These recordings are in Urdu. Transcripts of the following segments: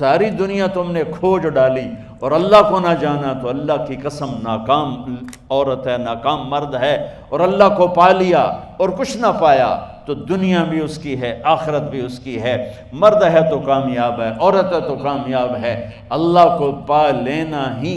ساری دنیا تم نے کھوج ڈالی اور اللہ کو نہ جانا، تو اللہ کی قسم ناکام عورت ہے، ناکام مرد ہے، اور اللہ کو پا لیا اور کچھ نہ پایا تو دنیا بھی اس کی ہے، آخرت بھی اس کی ہے۔ مرد ہے تو کامیاب ہے، عورت ہے تو کامیاب ہے۔ اللہ کو پا لینا ہی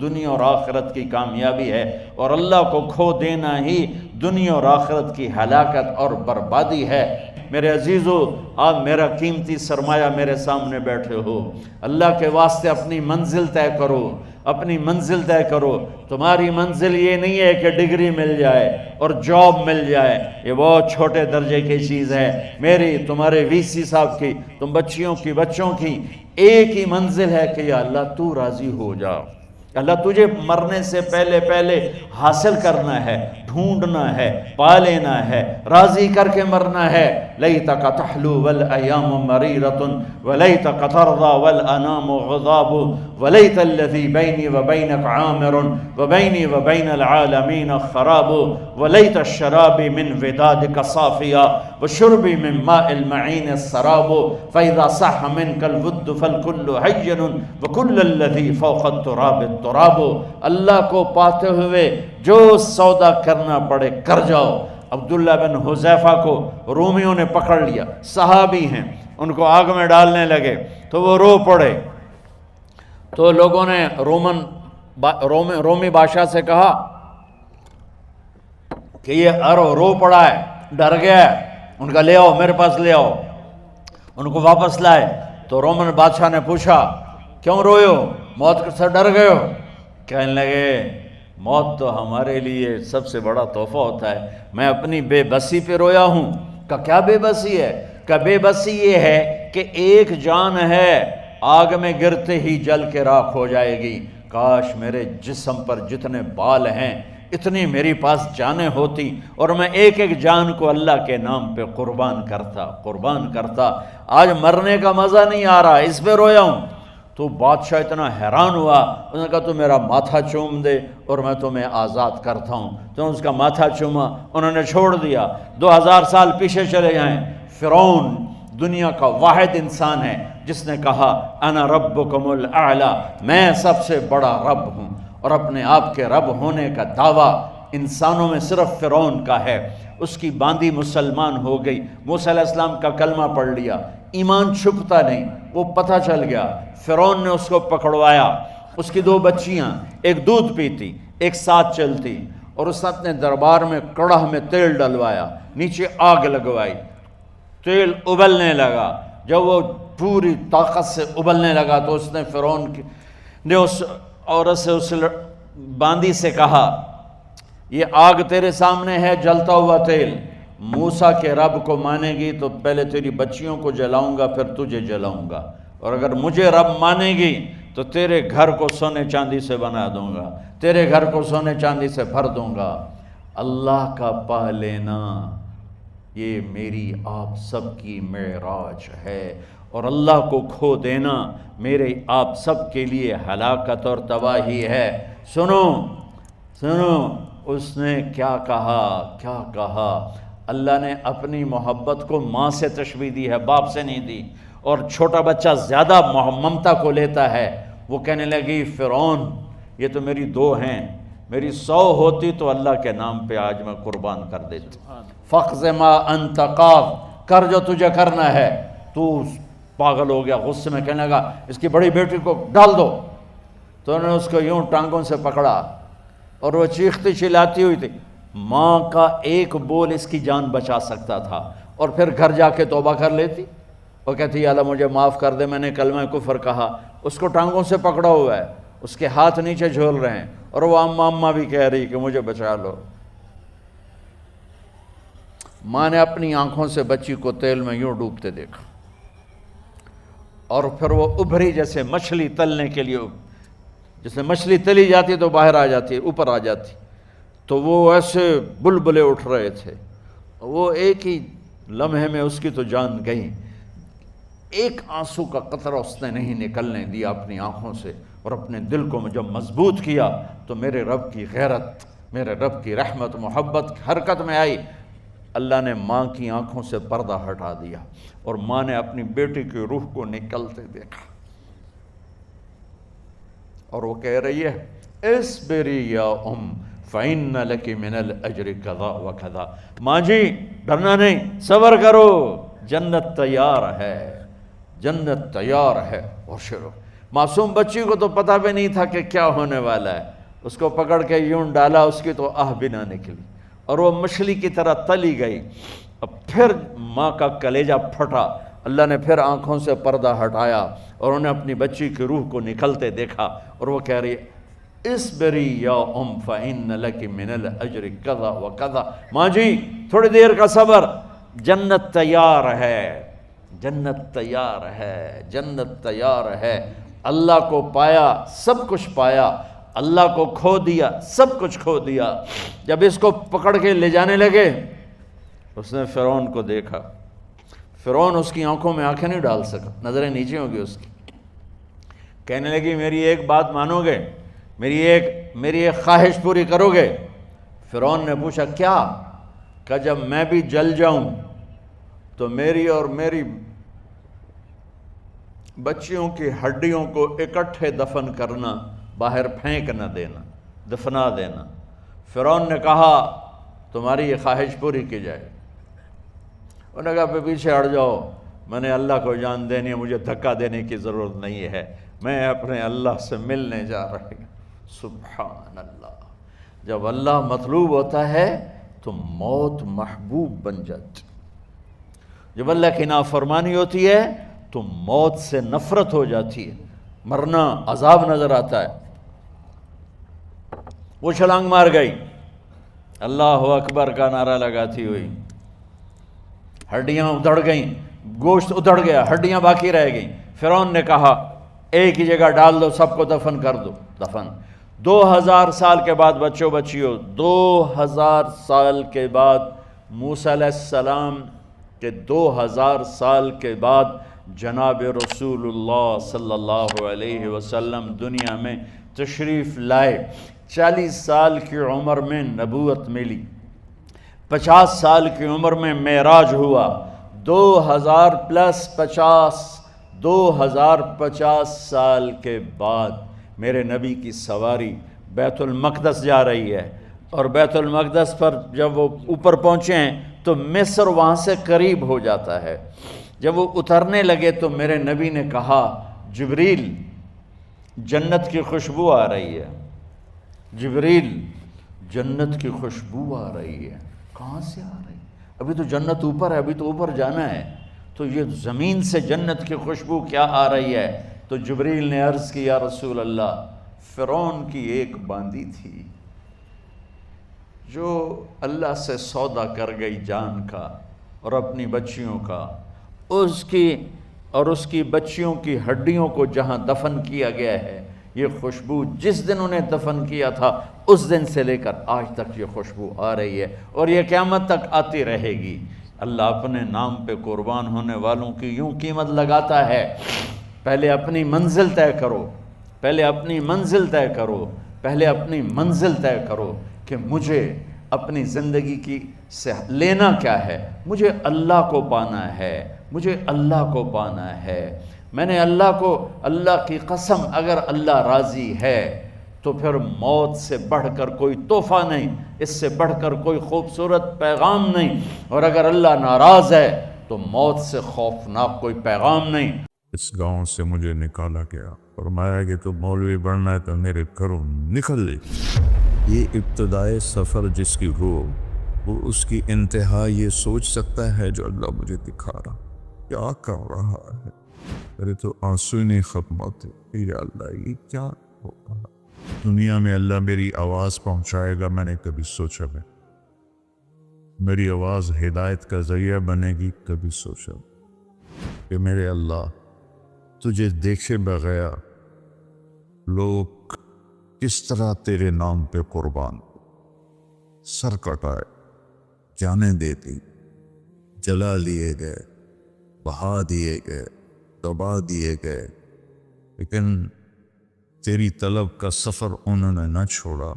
دنیا اور آخرت کی کامیابی ہے، اور اللہ کو کھو دینا ہی دنیا اور آخرت کی ہلاکت اور بربادی ہے۔ میرے عزیزو، آپ میرا قیمتی سرمایہ میرے سامنے بیٹھے ہو، اللہ کے واسطے اپنی منزل طے کرو، اپنی منزل طے کرو۔ تمہاری منزل یہ نہیں ہے کہ ڈگری مل جائے اور جاب مل جائے، یہ بہت چھوٹے درجے کی چیز ہے۔ میری، تمہارے وی سی صاحب کی، تم بچیوں کی، بچوں کی ایک ہی منزل ہے کہ یا اللہ تو راضی ہو جا۔ اللہ تجھے مرنے سے پہلے پہلے حاصل کرنا ہے، ڈھونڈنا ہے، پا لینا ہے، راضی کر کے مرنا ہے۔ لیتک تحلو والایام مریرۃ ولیتک ترضی والانام غضاب ولیت الذی بینی وبینک عامر وبینی وبین العالمین خراب ولیت الشراب من ودادک صافیا وشربی من ماء المعین السراب فاذا صح منک الود فالکل حین وکل الذی فوق التراب التراب۔ اللہ کو پاتے ہوئے جو سودا کرنا پڑے کر جاؤ۔ عبداللہ بن حذیفہ کو رومیوں نے پکڑ لیا، صحابی ہیں، ان کو آگ میں ڈالنے لگے تو وہ رو پڑے، تو لوگوں نے رومی بادشاہ سے کہا کہ یہ رو پڑا ہے، ڈر گیا ہے، ان کا لے آؤ، میرے پاس لے آؤ۔ ان کو واپس لائے تو رومن بادشاہ نے پوچھا کیوں روئے ہو، موت سے ڈر گئے ہو؟ کہنے لگے موت تو ہمارے لیے سب سے بڑا تحفہ ہوتا ہے، میں اپنی بے بسی پہ رویا ہوں۔ کہ کیا بے بسی ہے؟ کہ بے بسی یہ ہے کہ ایک جان ہے، آگ میں گرتے ہی جل کے راکھ ہو جائے گی، کاش میرے جسم پر جتنے بال ہیں اتنی میری پاس جانیں ہوتی اور میں ایک ایک جان کو اللہ کے نام پہ قربان کرتا۔ آج مرنے کا مزہ نہیں آ رہا، اس پہ رویا ہوں۔ تو بادشاہ اتنا حیران ہوا، اس نے کہا تو میرا ماتھا چوم دے اور میں تمہیں آزاد کرتا ہوں۔ تو اس کا ماتھا چوما، انہوں نے چھوڑ دیا۔ 2000 سال پیچھے چلے جائیں، فرعون دنیا کا واحد انسان ہے جس نے کہا انا ربکم الاعلی، میں سب سے بڑا رب ہوں، اور اپنے آپ کے رب ہونے کا دعویٰ انسانوں میں صرف فرعون کا ہے۔ اس کی باندی مسلمان ہو گئی، موسیٰ علیہ السلام کا کلمہ پڑھ لیا، ایمان چھپتا نہیں، وہ پتہ چل گیا۔ فرعون نے اس کو پکڑوایا، اس کی 2 بچیاں، ایک دودھ پیتی ایک ساتھ چلتی، اور اس نے اپنے دربار میں کڑاہ میں تیل ڈلوایا، نیچے آگ لگوائی، تیل ابلنے لگا۔ جب وہ پوری طاقت سے ابلنے لگا تو اس نے فرعون نے اس عورت سے، اس باندی سے کہا یہ آگ تیرے سامنے ہے، جلتا ہوا تیل، موسیٰ کے رب کو مانے گی تو پہلے تیری بچیوں کو جلاؤں گا پھر تجھے جلاؤں گا، اور اگر مجھے رب مانے گی تو تیرے گھر کو سونے چاندی سے بنا دوں گا، تیرے گھر کو سونے چاندی سے بھر دوں گا۔ اللہ کا پا لینا یہ میری آپ سب کی معراج ہے، اور اللہ کو کھو دینا میرے آپ سب کے لیے ہلاکت اور تباہی ہے۔ سنو اس نے کیا کہا۔ اللہ نے اپنی محبت کو ماں سے تشبیہ دی ہے، باپ سے نہیں دی، اور چھوٹا بچہ زیادہ ممتا کو لیتا ہے۔ وہ کہنے لگی فرعون یہ تو میری 2 ہیں، میری 100 ہوتی تو اللہ کے نام پہ آج میں قربان کر دیتی۔ فَقْضِ مَا أَنْتَ قَاضٍ، کر جو تجھے کرنا ہے۔ تو پاگل ہو گیا، غصے میں کہنے لگا اس کی بڑی بیٹی کو ڈال دو۔ تو انہوں نے اس کو یوں ٹانگوں سے پکڑا اور وہ چیختی چلاتی ہوئی تھی۔ ماں کا ایک بول اس کی جان بچا سکتا تھا، اور پھر گھر جا کے توبہ کر لیتی اور کہتی اللہ مجھے معاف کر دے، میں نے کلمہ کفر کہا۔ اس کو ٹانگوں سے پکڑا ہوا ہے، اس کے ہاتھ نیچے جھول رہے ہیں، اور وہ اماں بھی کہہ رہی کہ مجھے بچا لو۔ ماں نے اپنی آنکھوں سے بچی کو تیل میں یوں ڈوبتے دیکھا، اور پھر وہ ابھری جیسے مچھلی تلنے کے لیے، جیسے مچھلی تلی جاتی تو باہر آ جاتی، اوپر آ جاتی، تو وہ ایسے بلبلے اٹھ رہے تھے۔ وہ ایک ہی لمحے میں اس کی تو جان گئی، ایک آنسو کا قطرہ اس نے نہیں نکلنے دیا اپنی آنکھوں سے، اور اپنے دل کو جب مضبوط کیا تو میرے رب کی غیرت، میرے رب کی رحمت محبت حرکت میں آئی۔ اللہ نے ماں کی آنکھوں سے پردہ ہٹا دیا، اور ماں نے اپنی بیٹی کی روح کو نکلتے دیکھا۔ اور وہ کہہ رہی ہے اصبری یا فإن لک من الأجر کذا و کذا، ماں جی ڈرنا نہیں، صبر کرو، جنت تیار ہے، جنت تیار ہے۔ اور شروع معصوم بچی کو تو پتہ بھی نہیں تھا کہ کیا ہونے والا ہے، اس کو پکڑ کے یوں ڈالا، اس کی تو آہ بھی نہ نکلی اور وہ مچھلی کی طرح تلی گئی۔ اب پھر ماں کا کلیجہ پھٹا، اللہ نے پھر آنکھوں سے پردہ ہٹایا اور انہیں اپنی بچی کی روح کو نکلتے دیکھا، اور وہ کہہ رہی ہے اصبری یا فإن لک من الأجر کذا و کذا، ماں جی تھوڑی دیر کا صبر، جنت تیار ہے، جنت تیار ہے، جنت تیار ہے۔ اللہ کو پایا سب کچھ پایا، اللہ کو کھو دیا سب کچھ کھو دیا۔ جب اس کو پکڑ کے لے جانے لگے، اس نے فرعون کو دیکھا، فرعون اس کی آنکھوں میں آنکھیں نہیں ڈال سکا، نظریں نیچے ہوں گی اس کی۔ کہنے لگی میری ایک بات مانو گے، میری ایک خواہش پوری کرو گے؟ فرعون نے پوچھا کیا؟ کہ جب میں بھی جل جاؤں تو میری اور میری بچیوں کی ہڈیوں کو اکٹھے دفن کرنا، باہر پھینک نہ دینا، دفنا دینا۔ فرعون نے کہا تمہاری یہ خواہش پوری کی جائے۔ انہوں نے کہا پیچھے ہٹ جاؤ، میں نے اللہ کو جان دینی ہے، مجھے دھکا دینے کی ضرورت نہیں ہے، میں اپنے اللہ سے ملنے جا رہی ہوں۔ سبحان اللہ، جب اللہ مطلوب ہوتا ہے تو موت محبوب بن جاتی، جب اللہ کی نافرمانی ہوتی ہے تو موت سے نفرت ہو جاتی ہے، مرنا عذاب نظر آتا ہے۔ وہ چھلانگ مار گئی، اللہ اکبر کا نعرہ لگاتی ہوئی، ہڈیاں ادھڑ گئیں، گوشت ادھڑ گیا، ہڈیاں باقی رہ گئیں۔ فرعون نے کہا ایک ہی جگہ ڈال دو، سب کو دفن کر دو۔ دفن 2000 سال کے بعد بچوں بچیوں، 2000 سال کے بعد، موسیٰ علیہ السلام کے 2000 سال کے بعد جناب رسول اللہ صلی اللہ علیہ وسلم دنیا میں تشریف لائے۔ 40 سال کی عمر میں نبوت ملی، 50 سال کی عمر میں معراج ہوا، 2000 پلس 50، 2050 سال کے بعد میرے نبی کی سواری بیت المقدس جا رہی ہے، اور بیت المقدس پر جب وہ اوپر پہنچے ہیں تو مصر وہاں سے قریب ہو جاتا ہے۔ جب وہ اترنے لگے تو میرے نبی نے کہا جبریل جنت کی خوشبو آ رہی ہے، جبریل جنت کی خوشبو آ رہی ہے۔ کہاں سے آ رہی ہے؟ ابھی تو جنت اوپر ہے، ابھی تو اوپر جانا ہے، تو یہ زمین سے جنت کی خوشبو کیا آ رہی ہے؟ تو جبریل نے عرض کی یا رسول اللہ، فرعون کی ایک باندی تھی جو اللہ سے سودا کر گئی جان کا اور اپنی بچیوں کا، اس کی بچیوں کی ہڈیوں کو جہاں دفن کیا گیا ہے، یہ خوشبو جس دن انہیں دفن کیا تھا اس دن سے لے کر آج تک یہ خوشبو آ رہی ہے، اور یہ قیامت تک آتی رہے گی۔ اللہ اپنے نام پہ قربان ہونے والوں کی یوں قیمت لگاتا ہے، پہلے اپنی منزل طے کرو، پہلے اپنی منزل طے کرو، پہلے اپنی منزل طے کرو کہ مجھے اپنی زندگی کی سے لینا کیا ہے، مجھے اللہ کو پانا ہے، مجھے اللہ کو پانا ہے۔ میں نے اللہ کی قسم، اگر اللہ راضی ہے تو پھر موت سے بڑھ کر کوئی تحفہ نہیں، اس سے بڑھ کر کوئی خوبصورت پیغام نہیں، اور اگر اللہ ناراض ہے تو موت سے خوفناک کوئی پیغام نہیں۔ اس گاؤں سے مجھے نکالا گیا، فرمایا کہ تو مولوی بننا ہے تو میرے گھروں نکل لے۔ یہ ابتدائے سفر جس کی ہو، وہ اس کی انتہا یہ سوچ سکتا ہے جو اللہ مجھے دکھا رہا کیا کر رہا ہے۔ میرے تو آنسو ہی نہیں ختم ہوتے، یا اللہ یہ کیا ہو رہا۔ دنیا میں اللہ میری آواز پہنچائے گا، میں نے کبھی سوچا نہیں۔ میری آواز ہدایت کا ذریعہ بنے گی، کبھی سوچا کہ میرے اللہ تجھے دیکھے بغیر لوگ کس طرح تیرے نام پہ قربان سر کٹائے، جانیں دے دی، جلا لیے گئے، بہا دیے گئے، دبا دیے گئے، لیکن تیری طلب کا سفر انہوں نے نہ چھوڑا،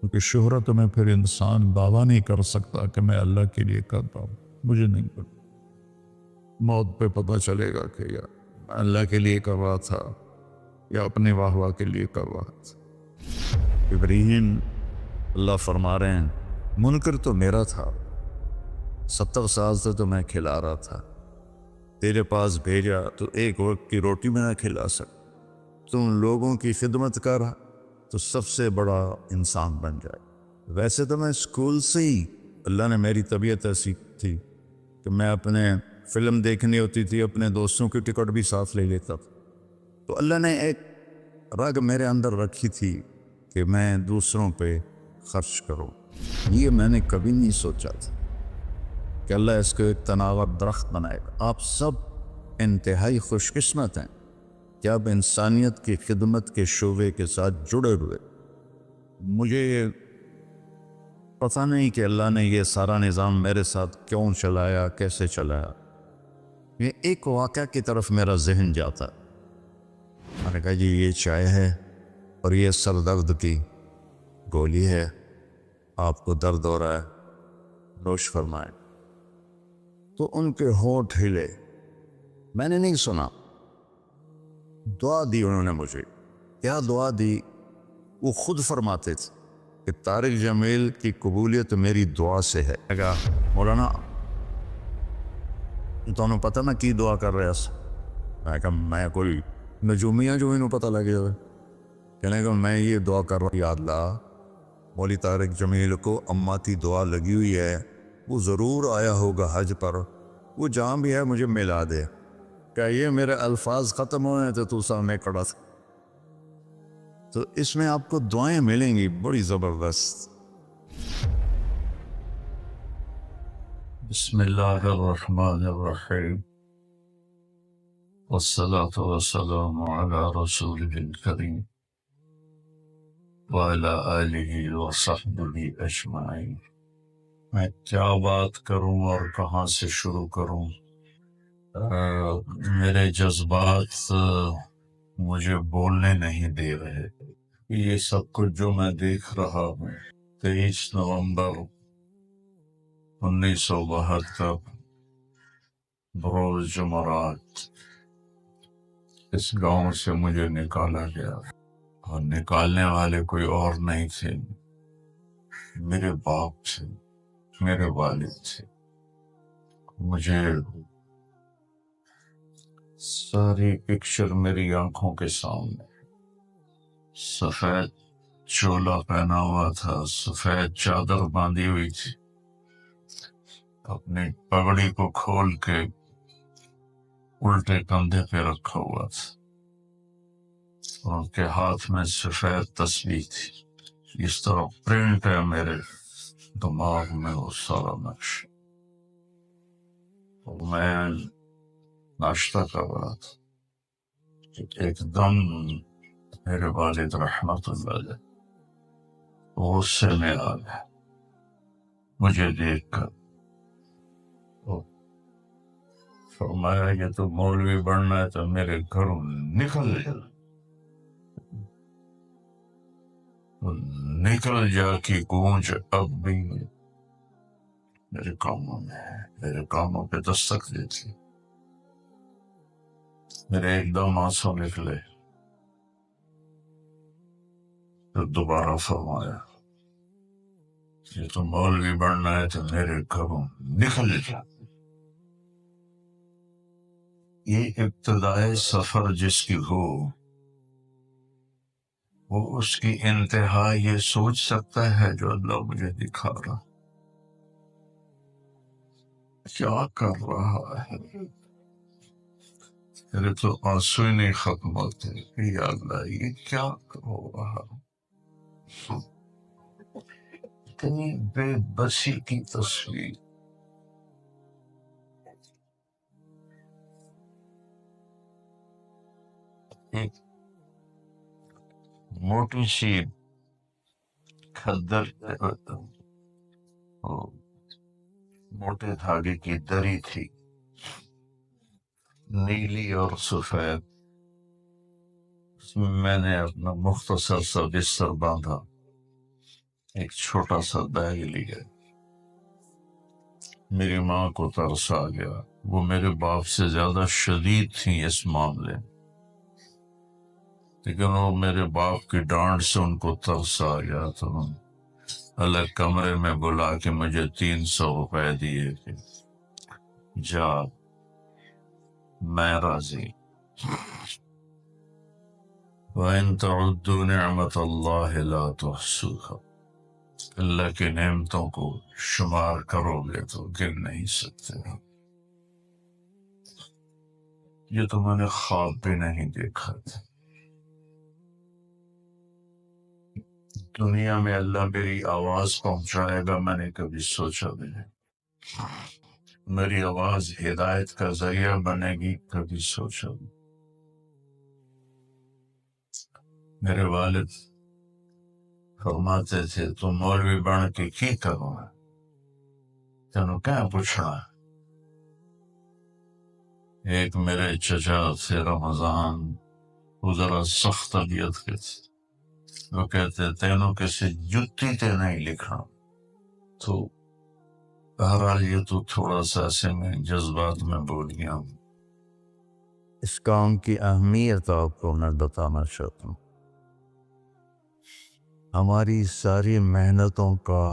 کیونکہ شہرت میں پھر انسان دعویٰ نہیں کر سکتا کہ میں اللہ کے لیے کرتا ہوں، مجھے نہیں کرتا۔ موت پہ پتہ چلے گا کہ یار میں اللہ کے لیے کر رہا تھا، یا اپنے واہ واہ کے لیے کر رہا تھا؟ ابراہیم، اللہ فرما رہے ہیں منکر تو میرا تھا، 70 سال سے تو میں کھلا رہا تھا، تیرے پاس بھیجا تو ایک وقت کی روٹی میں نہ کھلا سکتا، تم لوگوں کی خدمت کر تو سب سے بڑا انسان بن جائے۔ ویسے تو میں اسکول سے ہی اللہ نے میری طبیعت ایسی تھی کہ میں اپنے فلم دیکھنی ہوتی تھی اپنے دوستوں کی ٹکٹ بھی ساتھ لے لیتا تھا، تو اللہ نے ایک رگ میرے اندر رکھی تھی کہ میں دوسروں پہ خرچ کروں۔ یہ میں نے کبھی نہیں سوچا تھا کہ اللہ اس کو ایک تناور درخت بنائے گا۔ آپ سب انتہائی خوش قسمت ہیں کہ آپ انسانیت کی خدمت کے شعبے کے ساتھ جڑے ہوئے۔ مجھے پتہ نہیں کہ اللہ نے یہ سارا نظام میرے ساتھ کیوں چلایا، کیسے چلایا۔ یہ ایک واقعہ کی طرف میرا ذہن جاتا، میں نے کہا جی یہ چائے ہے اور یہ سر درد کی گولی ہے، آپ کو درد ہو رہا ہے، نوش فرمائیں۔ تو ان کے ہونٹ ہلے، میں نے نہیں سنا، دعا دی انہوں نے مجھے۔ کیا دعا دی؟ وہ خود فرماتے تھے کہ طارق جمیل کی قبولیت میری دعا سے ہے۔ میں کہا مولانا تمہیں پتہ نہ کی دعا کر رہے اس؟ میں کہا میں کوئی نجومیاں جو انہوں پتہ لگے ہوئے، کہنے کہ میں یہ دعا کر رہا ہوں، یاد لا مولی طارق جمیل کو اماتی دعا لگی ہوئی ہے، وہ ضرور آیا ہوگا حج پر، وہ جہاں بھی ہے مجھے ملا دے۔ کہ یہ میرے الفاظ ختم ہوئے ہیں تو سامنے کھڑا تھا۔ تو اس میں آپ کو دعائیں ملیں گی بڑی زبردست۔ بسم اللہ الرحمن الرحیم، والصلاة والسلام علی رسول الکریم وعلی آلہ وصحبہ اجمعین۔ میں کیا بات کروں اور کہاں سے شروع کروں؟ میرے جذبات مجھے بولنے نہیں دے رہے۔ یہ سب کچھ جو میں دیکھ رہا ہوں، 23 نومبر 1972 بروز جمعرات اس گاؤں سے مجھے نکالا گیا، اور نکالنے والے کوئی اور نہیں تھے، میرے باپ تھے، میرے والد تھے۔ مجھے ساری پکچر میری آنکھوں کے سامنے، سفید چولا پہنا ہوا تھا، سفید چادر باندھی ہوئی تھی، اپنی پگڑی کو کھول کے الٹے کندھے پہ رکھا ہوا تھا، اور ان کے ہاتھ میں سفید تسبیح تھی۔ اس طرح پرنٹ ہے میرے دماغ میں وہ سارا نقش۔ اور میں ناشتہ کر رہا تھا کہ ایک دم میرے والد رحمت اللہ علیہ غصے میں آ گئے مجھے دیکھ کر، اور فرمایا کہ تو مولوی بننا ہے تو میرے گھروں نکل جا، نکل جا کی گونج اب بھی میرے کانوں میں ہے، میرے کانوں پہ دستک دیتی۔ میرے ایک دم آنسو نکلے، پھر دوبارہ فرمایا یہ تو مولوی بننا ہے تو میرے گھروں نکل جا۔ یہ ابتدائے سفر جس کی ہو، وہ اس کی انتہا یہ سوچ سکتا ہے جو اللہ مجھے دکھا رہا کیا کر رہا ہے۔ میرے تو آنسو ہی نہیں ختم ہوتے کہ یا اللہ یہ کیا ہو رہا، اتنی بے بسی کی تصویر۔ ایک موٹی سی کھدر، موٹے دھاگے کی دری تھی، نیلی اور سفید، اس میں میں نے اپنا مختصر سا بستر باندھا، ایک چھوٹا سا بیگ لیا۔ میری ماں کو ترس آ گیا، وہ میرے باپ سے زیادہ شدید تھیں اس معاملے میں۔ لیکن وہ میرے باپ کی ڈانٹ سے ان کو ترس آ گیا تو الگ کمرے میں بلا کے مجھے 300 روپے دیے کہ جا میں راضی. وَإِن تَعُدُّوا نِعْمَةَ اللَّهِ لَا تُحْصُوهَا، اللہ کی نعمتوں کو شمار کرو گے تو گر نہیں سکتے. یہ تو میں نے خواب بھی نہیں دیکھا تھا. دنیا میں اللہ میری آواز پہنچائے گا میں نے کبھی سوچا بھی نہیں. میری آواز ہدایت کا ذریعہ بنے گی کبھی سوچا بھی. میرے والد فرماتے تھے تو مولوی بن کے کی کروں گا تینوں کیا پوچھنا. ایک میرے چچا تھے رمضان، وہ ذرا سخت طبیعت کے تھے. وہ کہتے تینوں کسی جتی تے نہیں لکھنا. تو بہرحال یہ تو تھوڑا سا ایسے میں جذبات میں بول گیا ہوں. اس کام کی اہمیت آپ کو میں بتانا چاہتا ہوں. ہماری ساری محنتوں کا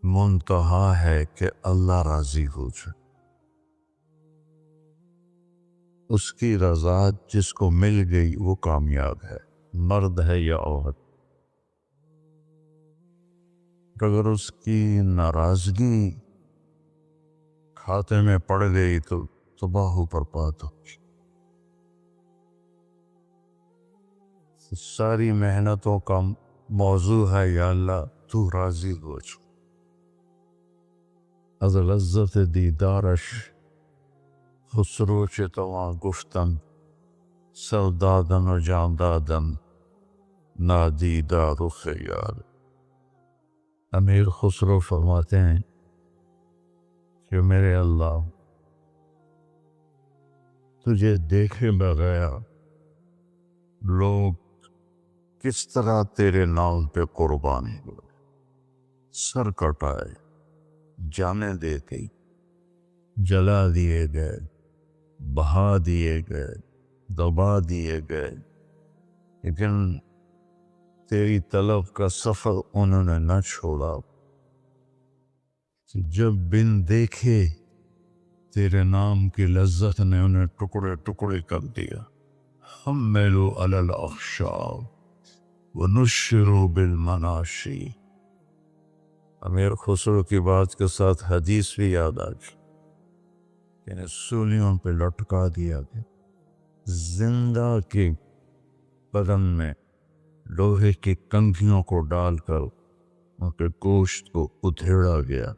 منتہا ہے کہ اللہ راضی ہو جائے. اس کی رضا جس کو مل گئی وہ کامیاب ہے، مرد ہے یا عورت. اگر اس کی ناراضگی کھاتے میں پڑ گئی تو تباہ و برباد ہو. ساری محنتوں کا موضوع ہے یا اللہ تو راضی ہو جا. از لذت دیدارش خسرو چتواں گفتن سر دادن و جان دادن نادیدہ رخ یار. امیر خسرو فرماتے ہیں کہ میرے اللہ تجھے دیکھے بغیر لوگ کس طرح تیرے نام پہ قربان ہوئے، سر کٹائے، جانیں دے گئی، جلا دیے گئے، بہا دیے گئے، دبا دیے گئے، لیکن تیری طلب کا سفر انہوں نے نہ چھوڑا. جب بن دیکھے تیرے نام کی لذت نے انہیں ٹکڑے ٹکڑے کر دیا. حملوا علی الاخشاب ونشروا بالمناشی. امیر خسرو کی بات کے ساتھ حدیث بھی یاد آ گئی، یعنی سولیوں پہ لٹکا دیا گیا. زندہ کے بدن میں لوہے کی کنگھیوں کو ڈال کر ان کے گوشت کو ادھیڑا گیا.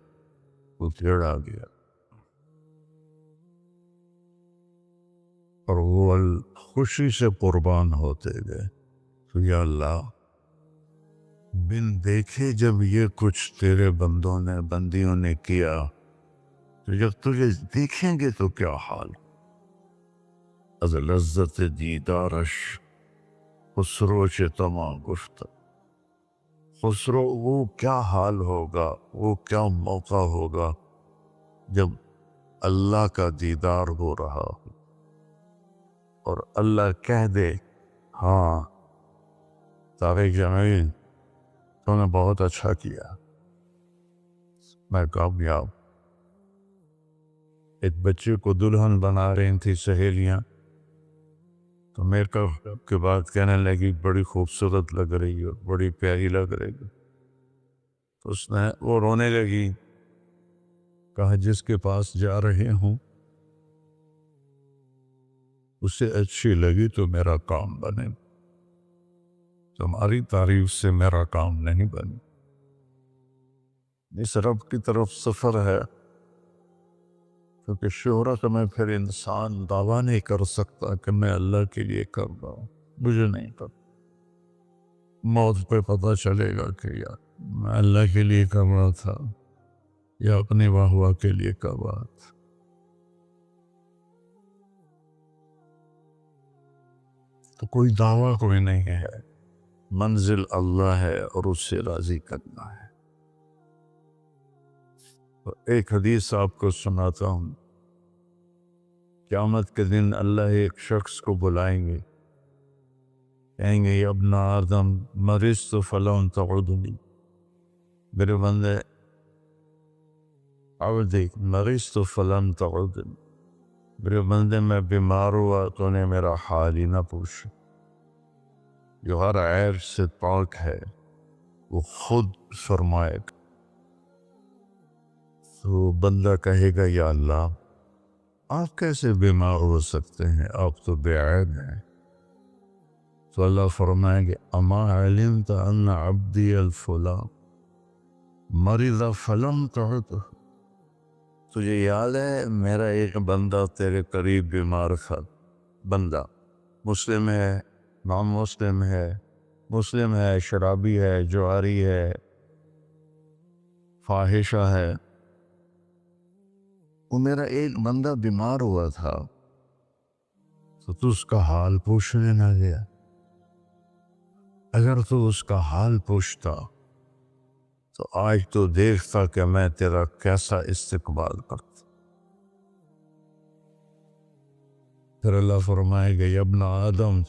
اور وہ خوشی سے قربان ہوتے گئے. تو یا اللہ بن دیکھے جب یہ کچھ تیرے بندیوں نے کیا تو جب تجھے دیکھیں گے تو کیا حال. از لذت دیدارش خسرو چتما گفت. خسرو وہ کیا حال ہوگا، وہ کیا موقع ہوگا جب اللہ کا دیدار ہو رہا ہو اور اللہ کہہ دے ہاں طارق جمیل تو نے بہت اچھا کیا، میں کامیاب. ایک بچے کو دلہن بنا رہی تھی سہیلیاں، تو میرے کو کے بعد کہنے لگی بڑی خوبصورت لگ رہی ہے، بڑی پیاری لگ رہی ہے. تو اس نے وہ رونے لگی، کہا جس کے پاس جا رہے ہوں اسے اچھی لگی تو میرا کام بنے، تمہاری تعریف سے میرا کام نہیں بنے. اس رب کی طرف سفر ہے، کیونکہ شہرت میں پھر انسان دعویٰ نہیں کر سکتا کہ میں اللہ کے لیے کر رہا ہوں. مجھے نہیں پتا، موت پہ پتہ چلے گا کہ یار میں اللہ کے لیے کر رہا تھا یا اپنی واہ واہ کے لیے کر رہا تھا. تو کوئی دعویٰ کوئی نہیں ہے، منزل اللہ ہے اور اس سے راضی کرنا ہے. ایک حدیث آپ کو سناتا ہوں. قیامت کے دن اللہ ایک شخص کو بلائیں گے کہیں گے ابن آدم مرضت فلم تعودنی، میرے بندے عبدی مرضت فلم تعودنی، میرے بندے میں بیمار ہوا تو نے میرا حال ہی نہ پوچھا۔ جو ہر عیب سے پاک ہے وہ خود فرمائے گا۔ تو بندہ کہے گا یا اللہ آپ کیسے بیمار ہو سکتے ہیں، آپ تو بے عیب ہیں۔ تو اللہ فرمائیں گے اما علمت ان عبدی الفلان مرض فلم تعد، تجھے یاد ہے میرا ایک بندہ تیرے قریب بیمار تھا، بندہ مسلم ہے، نان مسلم ہے، مسلم ہے، شرابی ہے، جواری ہے، فاحشہ ہے، وہ میرا ایک بندہ بیمار ہوا تھا تو اس کا حال پوچھنے نہ گیا۔ اگر تو اس کا حال پوچھتا تو آج تو دیکھتا کہ میں تیرا کیسا استقبال کرتا۔ پھر اللہ فرمائے گا یا ابن آدم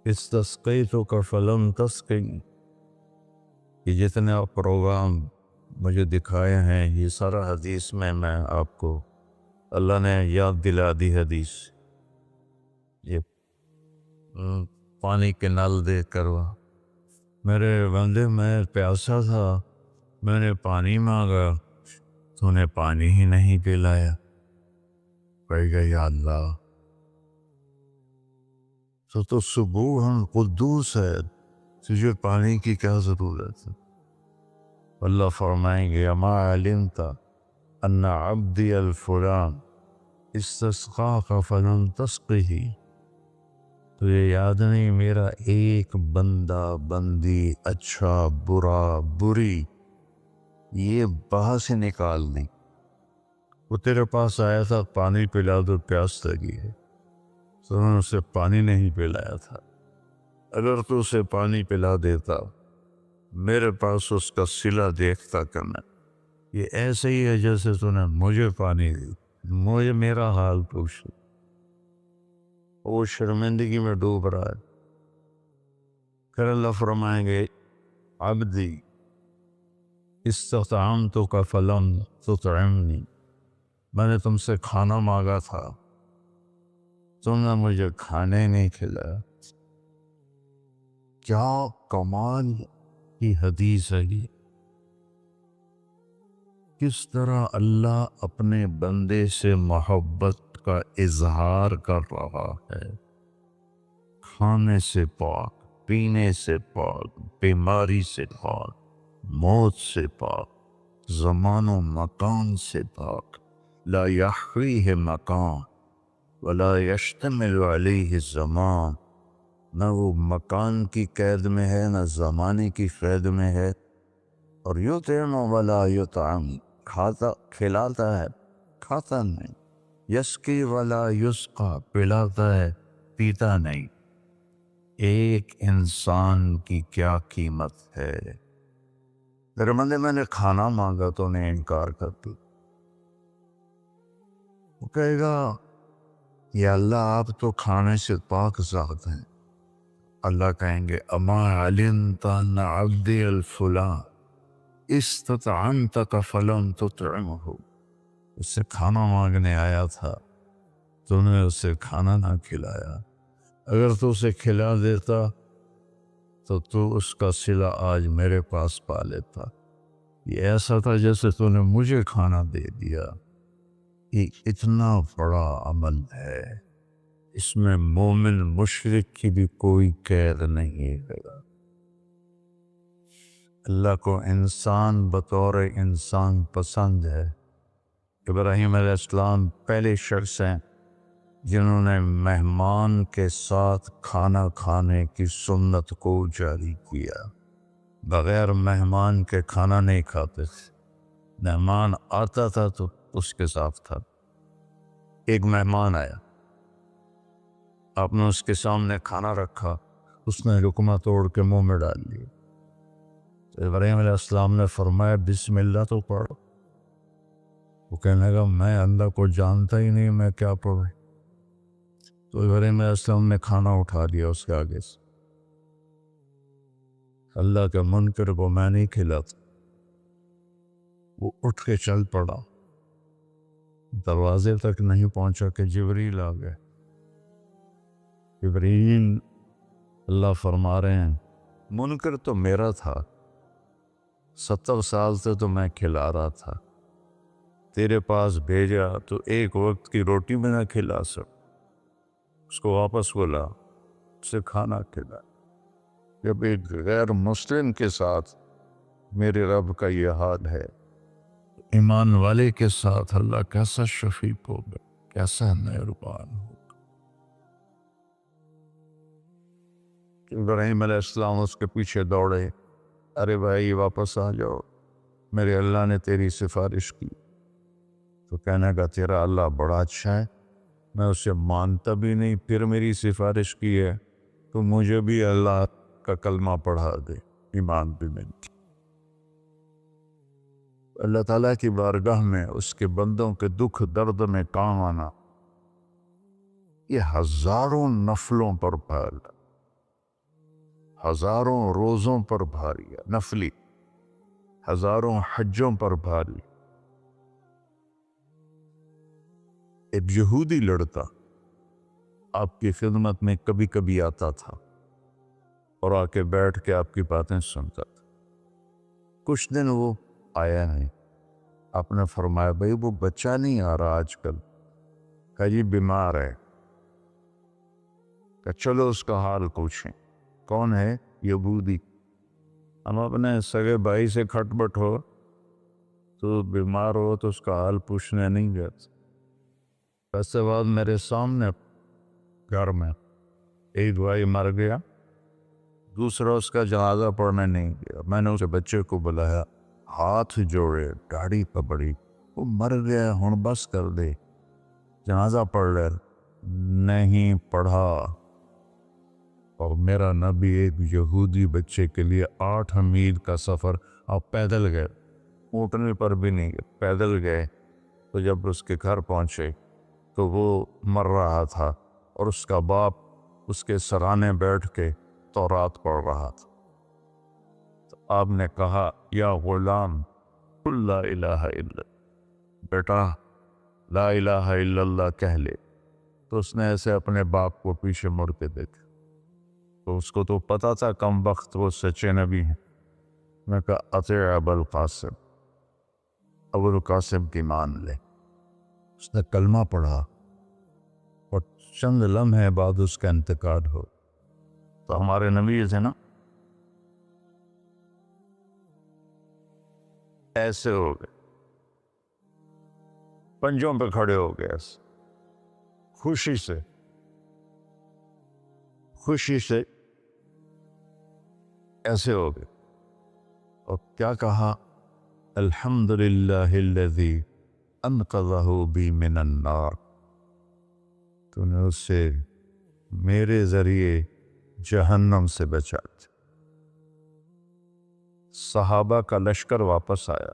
استسقیتک فلم تسقنی، یہ جتنے پروگرام مجھے دکھائے ہیں یہ سارا حدیث میں آپ کو اللہ نے یاد دلا دی حدیث، یہ پانی کے نل دے کروا، میرے بندے میں پیاسا تھا، میں نے پانی مانگا تو نے پانی ہی نہیں پلایا۔ کہے گا یا اللہ تو سبوح قدوس ہے، تجھے پانی کی کیا ضرورت ہے؟ اللہ فرمائیں گے اما علمت ان عبدی الفلان استسقاک فلم تسقہ، تجھے یاد نہیں میرا ایک بندہ بندی اچھا برا بری یہ باہر سے نکال دیں، وہ تیرے پاس آیا تھا پانی پلا دو پیاس لگی ہے، تو انہوں نے اسے پانی نہیں پلایا تھا۔ اگر تو اسے پانی پلا دیتا میرے پاس اس کا صلہ دیکھتا کرنا، یہ ایسے ہی ہے جیسے تو نے مجھے پانی دی، مجھے میرا حال پوچھ، وہ شرمندگی میں ڈوب رہا ہے۔ پھر اللہ فرمائیں گے عبدی استطعمتک فلم تطعمنی، میں نے تم سے کھانا مانگا تھا تم نے مجھے کھانے نہیں کھلایا۔ کیا کمال کی حدیث ہے یہ، کس طرح اللہ اپنے بندے سے محبت کا اظہار کر رہا ہے۔ کھانے سے پاک، پینے سے پاک، بیماری سے پاک، موت سے پاک، زمان و مکان سے پاک، لا یحویہ مکان ولا یشتمل علیہ الزمان، نہ وہ مکان کی قید میں ہے نہ زمانے کی قید میں ہے۔ اور یطعم ولا یطعم، کھاتا کھلاتا ہے کھاتا نہیں، یسقی ولا یسقا، پلاتا ہے پیتا نہیں۔ ایک انسان کی کیا قیمت ہے۔ میرے بندے میں نے کھانا مانگا تو نے انکار کر دی، وہ کہے گا یا اللہ آپ تو کھانے سے پاک ذات ہیں۔ اللہ کہیں گے اما علمت ان عبدی الفلان استطعمتک فلم تطعمہ، اس سے کھانا مانگنے آیا تھا تو نے اسے کھانا نہ کھلایا، اگر تو اسے کھلا دیتا تو اس کا صلہ آج میرے پاس پا لیتا۔ یہ ایسا تھا جیسے تو نے مجھے کھانا دے دیا۔ یہ اتنا بڑا عمل ہے، اس میں مومن مشرک کی بھی کوئی قید نہیں ہے۔ اللہ کو انسان بطور انسان پسند ہے۔ ابراہیم علیہ السلام پہلے شخص ہیں جنہوں نے مہمان کے ساتھ کھانا کھانے کی سنت کو جاری کیا، بغیر مہمان کے کھانا نہیں کھاتے تھے، مہمان آتا تھا تو اس کے ساتھ تھا۔ ایک مہمان آیا، آپ نے اس کے سامنے کھانا رکھا، اس نے لقمہ توڑ کے منہ میں ڈال لیا، تو ابراہیم علیہ السلام نے فرمایا بسم اللہ تو پڑھو۔ وہ کہنے لگا میں اللہ کو جانتا ہی نہیں، میں کیا پڑھوں۔ تو ابراہیم علیہ السلام نے کھانا اٹھا لیا اس کے آگے سے. اللہ کے منکر کو میں نہیں کھلاتا. وہ اٹھ کے چل پڑا. دروازے تک نہیں پہنچا کہ جبریل آ گئے. ابراہیم، اللہ فرما رہے ہیں منکر تو میرا تھا، 70 سال سے تو میں کھلا رہا تھا، تیرے پاس بھیجا تو ایک وقت کی روٹی میں نہ کھلا سک. اس کو واپس بولا، اسے کھانا کھلا. جب ایک غیر مسلم کے ساتھ میرے رب کا یہ حال ہے، ایمان والے کے ساتھ اللہ کیسا شفیق ہوگا، کیسا مہربان ہوگا. ابراہیم علیہ السلام اس کے پیچھے دوڑے، ارے بھائی واپس آ جاؤ، میرے اللہ نے تیری سفارش کی. تو کہنے کا تیرا اللہ بڑا اچھا ہے، میں اسے مانتا بھی نہیں، پھر میری سفارش کی ہے تو مجھے بھی اللہ کا کلمہ پڑھا دے، ایمان بھی ملتی. اللہ تعالیٰ کی بارگاہ میں اس کے بندوں کے دکھ درد میں کام آنا، یہ ہزاروں نفلوں پر بھاری، ہزاروں روزوں پر بھاری ہے، نفلی ہزاروں حجوں پر بھاری. ایک یہودی لڑکا آپ کی خدمت میں کبھی کبھی آتا تھا اور آ کے بیٹھ کے آپ کی باتیں سنتا تھا. کچھ دن وہ آیا نہیں. آپ نے فرمایا بھائی وہ بچہ نہیں آ رہا آج کل، کہا جی بیمار ہے. کہ چلو اس کا حال پوچھیں. کون ہے؟ یہودی. ہم اپنے سگے بھائی سے کھٹ بٹ ہو تو بیمار ہو تو اس کا حال پوچھنے نہیں گئے. ویسے بعد میرے سامنے گھر میں ایک بھائی مر گیا، دوسرا اس کا جنازہ پڑھنے نہیں گیا. میں نے اسے بچے کو بلایا، ہاتھ جوڑے، داڑھی پکڑی، وہ مر گیا ہن بس کر دے، جنازہ پڑھ لے. نہیں پڑھا. اور میرا نبی ایک یہودی بچے کے لیے 8 میل کا سفر، آپ پیدل گئے، اونٹنے پر بھی نہیں گئے، پیدل گئے. تو جب اس کے گھر پہنچے تو وہ مر رہا تھا اور اس کا باپ اس کے سرانے بیٹھ کے تورات پڑھ رہا تھا. تو آپ نے کہا یا غلام قل لا الہ الا، بیٹا لا الہ الا اللہ کہہ لے. تو اس نے ایسے اپنے باپ کو پیچھے مڑ کے دیکھا. تو اس کو تو پتا تھا کم وقت وہ سچے نبی ہیں. میں کہا اطیع ابا القاسم، ابو القاسم کی مان لے. اس نے کلمہ پڑھا اور چند لمحے بعد اس کا انتقال ہو. تو ہمارے نبی تھے نا، ایسے ہو گئے، پنجوں پہ کھڑے ہو گئے، ایسے خوشی سے ایسے ہو گئے. اور کیا کہا؟ الحمدللہ الذی انقذہ بی من النار، تو نے اس سے میرے ذریعے جہنم سے بچا دیا. صحابہ کا لشکر واپس آیا،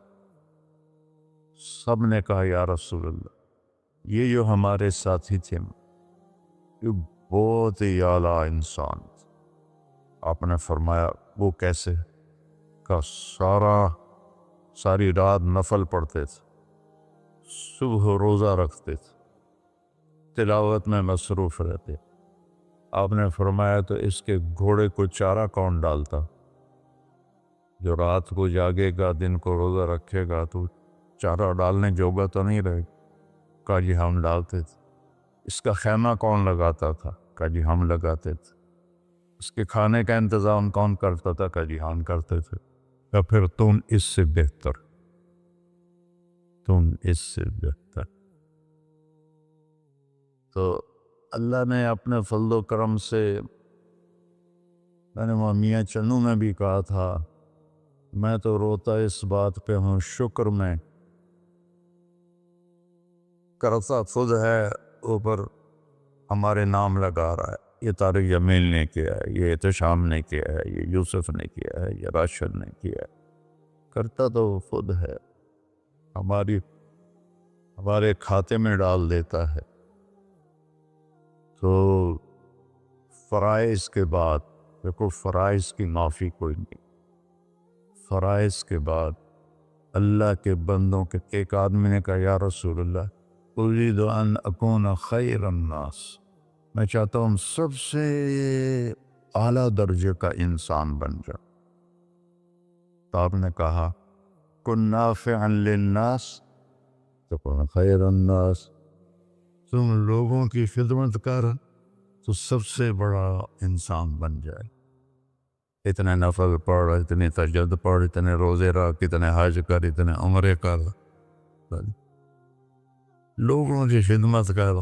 سب نے کہا یا رسول اللہ، یہ جو ہمارے ساتھی تھے یہ بہت ہی اعلیٰ انسان تھے. آپ نے فرمایا وہ کیسے؟ کہ ساری رات نفل پڑھتے تھے، صبح روزہ رکھتے تھے، تلاوت میں مصروف رہتے. آپ نے فرمایا تو اس کے گھوڑے کو چارہ کون ڈالتا؟ جو رات کو جاگے گا، دن کو روزہ رکھے گا تو چارہ ڈالنے جوگا تو نہیں رہے. کہا جی ہم ڈالتے تھے. اس کا خیمہ کون لگاتا تھا؟ کہا جی ہم لگاتے تھے. اس کے کھانے کا انتظام کون کرتا تھا؟ کہا جی ہم کرتے تھے. یا پھر تم اس سے بہتر. تو اللہ نے اپنے فضل و کرم سے، میں نے میاں چنو میں بھی کہا تھا، میں تو روتا اس بات پہ ہوں، شکر میں کرتا خود ہے، اوپر ہمارے نام لگا رہا ہے. یہ طارق جمیل نے کیا ہے، یہ احتشام نے کیا ہے، یہ یوسف نے کیا ہے، یہ راشد نے کیا ہے. کرتا تو خود ہے، ہمارے کھاتے میں ڈال دیتا ہے. تو فرائض کے بعد دیکھو، فرائض کی معافی کوئی نہیں، فرائض کے بعد اللہ کے بندوں کے ایک آدمی نے کہا یا رسول اللہ اريد ان اکون خیر الناس، میں چاہتا ہوں سب سے اعلیٰ درجے کا انسان بن جا. تو آپ نے کہا کن نافعا للناس تکون خیر الناس، تم لوگوں کی خدمت کر تو سب سے بڑا انسان بن جائے. اتنے نفل پڑھ، اتنی تہجد پڑھ، اتنے روزے رکھ، اتنے حج کر، اتنے عمرے کر، لوگوں کی خدمت کر،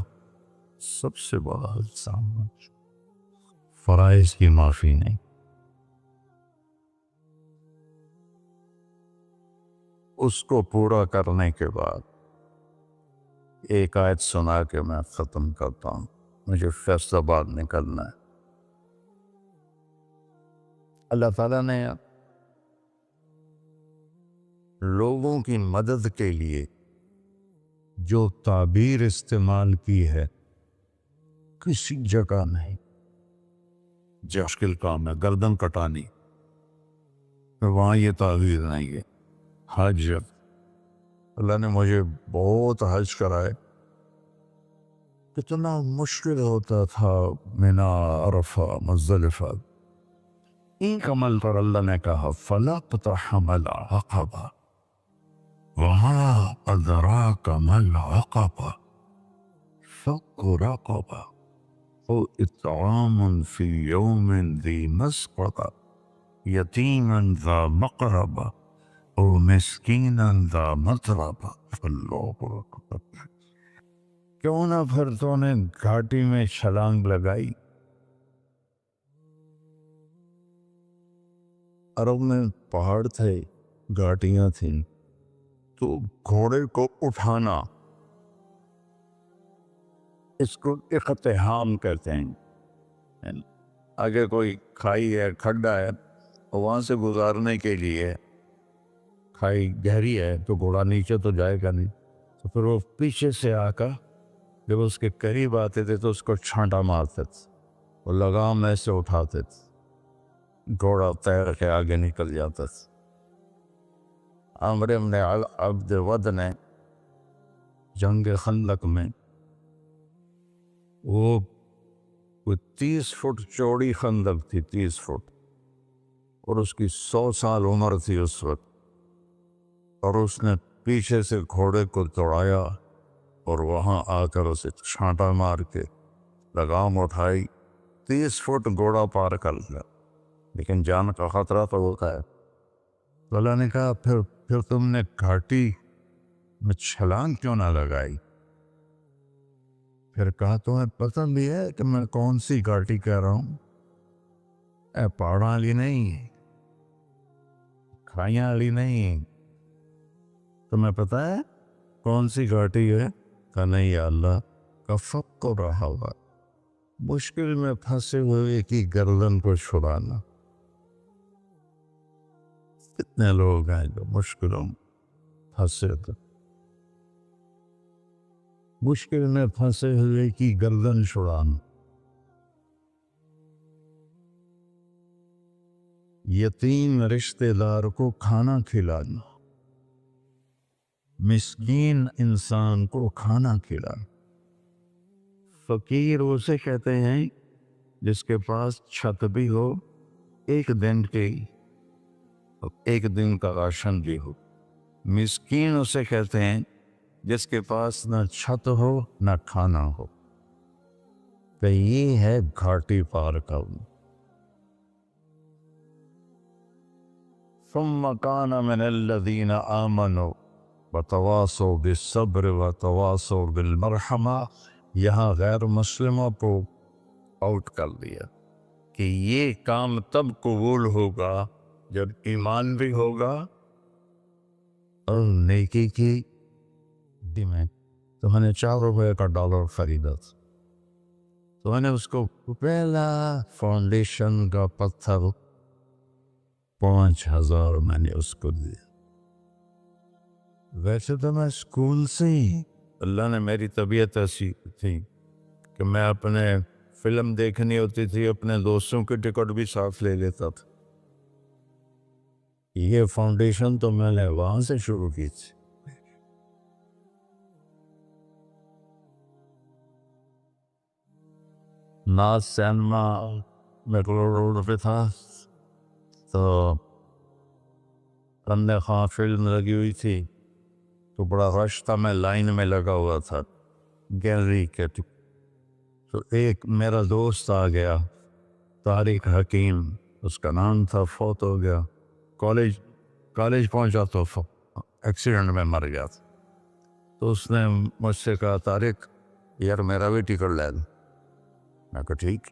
سب سے بڑا انسان بن جائے. فرائض کی معافی نہیں. اس کو پورا کرنے کے بعد ایک آیت سنا کے میں ختم کرتا ہوں. مجھے فیصلہ آباد نکلنا ہے. اللہ تعالیٰ نے لوگوں کی مدد کے لیے جو تعبیر استعمال کی ہے کسی جگہ نہیں. مشکل کام ہے گردن کٹانی، وہاں یہ تعبیر نہیں ہے. حج، اللہ نے مجھے بہت حج کرائے، کتنا مشکل ہوتا تھا مینا، عرفہ، مزدلفہ. ایک عمل پر اللہ نے کہا فلا اقتحم العقبہ وما ادراک ما العقبہ فک رقبہ او اطعام فی یوم ذی مسغبہ یتیما ذا مقربہ او مسکینا ذا متربہ. اللہ اکبر. کیوں نہ پھر تو نے گھاٹی میں چھلانگ لگائی. عرب میں پہاڑ تھے، گھاٹیاں تھیں، تو گھوڑے کو اٹھانا اس کو اقتحام کہتے ہیں. اگر کوئی کھائی ہے، کھڈا ہے، وہاں سے گزارنے کے لیے، کھائی گہری ہے تو گھوڑا نیچے تو جائے گا نہیں، تو پھر وہ پیچھے سے آ کر جب اس کے قریب آتے تھے تو اس کو چھانٹا مارتے تھے، وہ لگام ایسے اٹھاتے تھے، گھوڑا تیر کے آگے نکل جاتا تھا. عمرو بن عبد ود نے جنگ خندق میں وہ 30 فٹ چوڑی خندق تھی، 30 فٹ، اور اس کی 100 سال عمر تھی اس وقت، اور اس نے پیچھے سے گھوڑے کو دوڑایا اور وہاں آ کر اسے چھانٹا مار کے لگام اٹھائی. 30 فٹ گھوڑا پار کر لیا، لیکن جان کا خطرہ تو ہوتا ہے. تو اللہ نے کہا پھر تم نے گھاٹی میں چھلانگ کیوں نہ لگائی؟ پھر کہا تمہیں پتہ بھی ہے کہ میں کون سی گھاٹی کہہ رہا ہوں؟ اے پہاڑاں والی نہیں، کھائیاں والی نہیں، تمہیں پتہ ہے کون سی گھاٹی ہے؟ کہ نہیں یا اللہ. کا فک رہا ہوا، مشکل میں پھنسے ہوئے کی گردن کو چھڑانا. کتنے لوگ ہیں جو مشکلوں میں پھنسے تھے، مشکل میں پھنسے ہوئے کی گردن چھڑانا. یتیم رشتہ دار کو کھانا کھلانا، مسکین انسان کو کھانا کھلانا. فقیر اسے کہتے ہیں جس کے پاس چھت بھی ہو، ایک دن کا راشن بھی ہو. مسکین اسے کہتے ہیں جس کے پاس نہ چھت ہو نہ کھانا ہو. کہ یہ ہے گھاٹی پار کرنا. ثم كان من الذين آمنوا وتواصوا بالصبر وتواصوا بالمرحمہ. یہاں غیر مسلموں کو آؤٹ کر دیا کہ یہ کام تب قبول ہوگا جب ایمان بھی ہوگا اور نیکی کی میں. تو میں نے 4 روپے کا ڈالر خریدا تھا، تو میں نے اس کو پہلا فاؤنڈیشن کا پتھر 5000 میں نے اس کو دیا. ویسے تو میں اسکول سے ہی، اللہ نے میری طبیعت ایسی تھی کہ میں اپنے فلم دیکھنی ہوتی تھی اپنے دوستوں کی ٹکٹ بھی ساتھ لے لیتا تھا. یہ فاؤنڈیشن تو میں نے وہاں سے شروع کی تھی. ناز سینما میٹرو روڈ پہ تھا تو بندے خواہ فلم لگی ہوئی تھی تو بڑا رش تھا. میں لائن میں لگا ہوا تھا گیلری کے. تو ایک میرا دوست آ گیا طارق حکیم اس کا نام تھا, فوت ہو گیا. کالج پہنچا تو ایکسیڈنٹ میں مر گیا تھا. تو اس نے مجھ سے کہا طارق یار میرا بھی ٹکٹ لے دو. میں کہا ٹھیک.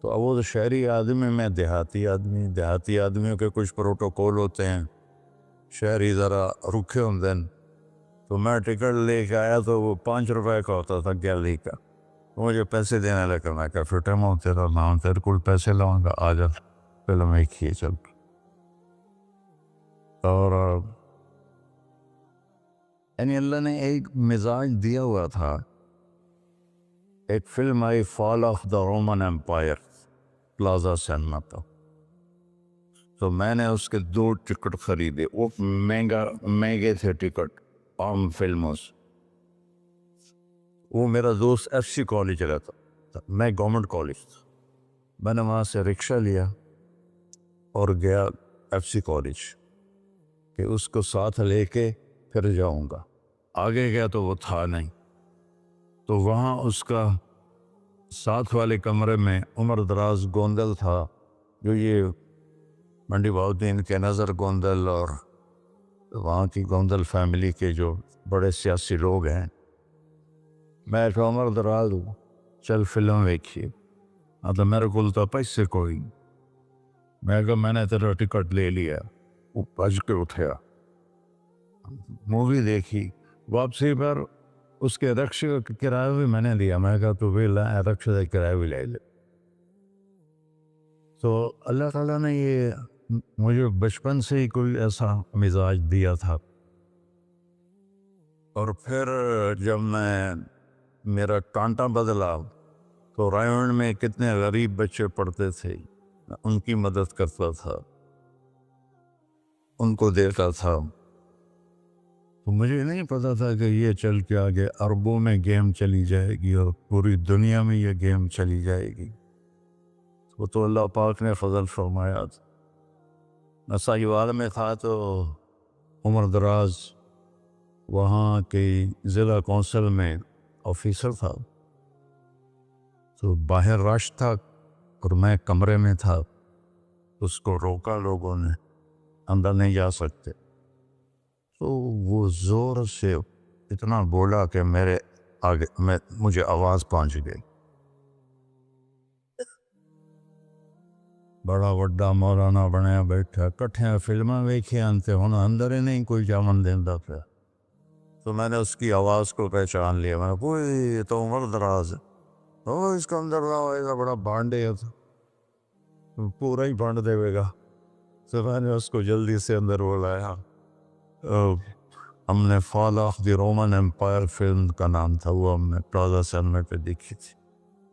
تو اب وہ تو شہری آدمی, میں دیہاتی آدمیوں کے کچھ پروٹوکول ہوتے ہیں, شہری ذرا رکھے ہوتے ہیں. تو میں ٹکٹ لے کے آیا تو وہ 5 روپے کا ہوتا تھا گیلری کا. مجھے پیسے دینے لگا. میں کہا پھر ٹائم تیرا نام تیرے کو پیسے لاؤں گا, آ جا فلم ایک ہی چل. اور یعنی اللہ نے ایک مزاج دیا ہوا تھا. ایک فلم آئی fall of the Roman empire Plaza cinema تھا, تو میں نے اس کے 2 ٹکٹ خریدے. وہ مہنگے تھے ٹکٹ عام فلموں سے. وہ میرا دوست ایف سی کالج رہتا تھا, میں گورنمنٹ کالج تھا. میں نے وہاں سے رکشہ لیا اور گیا ایف سی کالج کہ اس کو ساتھ لے کے پھر جاؤں گا. آگے گیا تو وہ تھا نہیں. تو وہاں اس کا ساتھ والے کمرے میں عمر دراز گوندل تھا, جو یہ منڈی بہاؤدین کے نظر گوندل اور وہاں کی گوندل فیملی کے جو بڑے سیاسی لوگ ہیں. میں تو عمر دراز ہوں, چل فلم دیکھیے. تو میرے کو تو پیسے کوئی. میں کہا میں نے تیرا ٹکٹ لے لیا. وہ بھج کے اٹھیا, مووی دیکھی. واپسی پر اس کے رکشے کا کرایہ بھی میں نے دیا. میں کہا تو بھی رکشے کا کرایہ بھی لے لے. تو اللہ تعالیٰ نے یہ مجھے بچپن سے ہی کوئی ایسا مزاج دیا تھا. اور پھر جب میرا کانٹا بدلا تو رائمنڈ میں کتنے غریب بچے پڑھتے تھے, ان کی مدد کرتا تھا, ان کو دیتا تھا. تو مجھے نہیں پتا تھا کہ یہ چل کے آگے اربوں میں گیم چلی جائے گی اور پوری دنیا میں یہ گیم چلی جائے گی. وہ تو اللہ پاک نے فضل فرمایا تھا. میں ساہیوال میں تھا تو عمر دراز وہاں کی ضلع کونسل میں آفیسر تھا. تو باہر رش تھا اور میں کمرے میں تھا. اس کو روکا لوگوں نے, اندر نہیں جا سکتے. تو وہ زور سے اتنا بولا کہ میرے آگے مجھے آواز پہنچ گئی. بڑا بڑا مولانا بنیا بیٹھا, کٹھیاں فلمیں ویکھے آنتے ہونا, اندر ہی نہیں کوئی جامن دیندہ پھر. تو میں نے اس کی آواز کو پہچان لیا. میں نے کوئی یہ تو عمر دراز ہے, اس کا اندر رہا ایسا بڑا بانڈے ہے, پورا ہی بانڈ دے گا. تو میں نے اس کو جلدی سے اندر بلایا. ہم نے fall of the Roman empire film کا نام تھا, وہ ہم نے پلازا سینما پہ دیکھی تھی.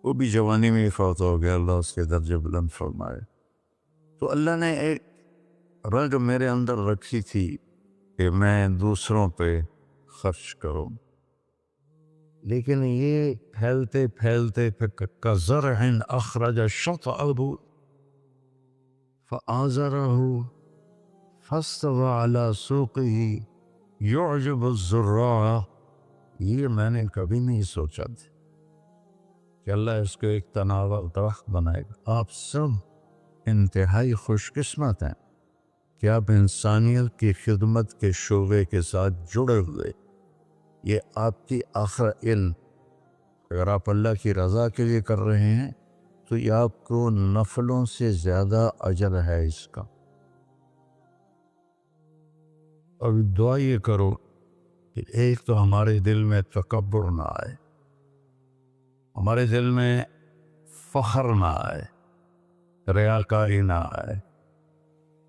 وہ بھی جوانی میں ہی فوت ہو گیا, اللہ اس کے درجے بلند فرمائے. تو اللہ نے ایک رنگ میرے اندر رکھی تھی کہ میں دوسروں پہ خرچ کروں. لیکن یہ پھیلتے پھیلتے کزرع اخرج شطأه فآزره فاستوى على سوقه يعجب الزراع. یہ میں نے کبھی نہیں سوچا تھا کہ اللہ اس کو ایک تناور درخت بنائے گا. آپ سب انتہائی خوش قسمت ہیں کہ آپ انسانیت کی خدمت کے شعبے کے ساتھ جڑے ہوئے. یہ آپ کی آخر علم, اگر آپ اللہ کی رضا کے لیے کر رہے ہیں تو یہ آپ کو نفلوں سے زیادہ اجر ہے اس کا. اور دعا یہ کرو کہ ایک تو ہمارے دل میں تکبر نہ آئے, ہمارے دل میں فخر نہ آئے, ریاکاری نہ آئے,